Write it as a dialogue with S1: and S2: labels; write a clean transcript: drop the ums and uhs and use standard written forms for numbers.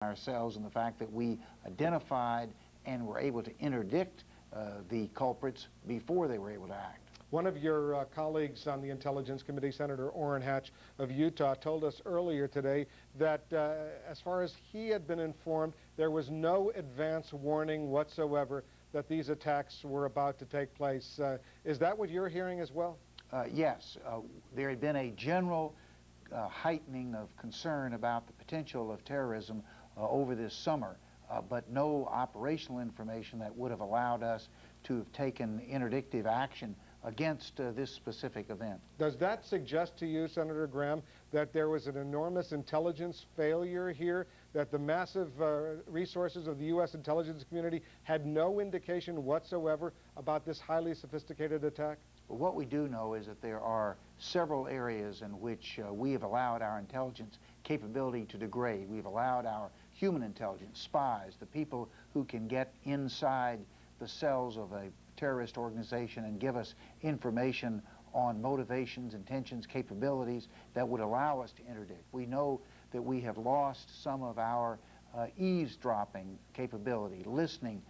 S1: ourselves in the fact that we identified and were able to interdict the culprits before they were able to act.
S2: One of your colleagues on the Intelligence Committee, Senator Orrin Hatch of Utah, told us earlier today that as far as he had been informed, there was no advance warning whatsoever that these attacks were about to take place. Is that what you're hearing as well?
S1: Yes. There had been a general heightening of concern about the potential of terrorism over this summer, but no operational information that would have allowed us to have taken interdictive action against this specific event.
S2: Does that suggest to you, Senator Graham, that there was an enormous intelligence failure here, that the massive resources of the U.S. intelligence community had no indication whatsoever about this highly sophisticated attack?
S1: Well, what we do know is that there are several areas in which we have allowed our intelligence capability to degrade. We've allowed our human intelligence, spies, the people who can get inside the cells of a terrorist organization and give us information on motivations, intentions, capabilities that would allow us to interdict. We know that we have lost some of our eavesdropping capability, listening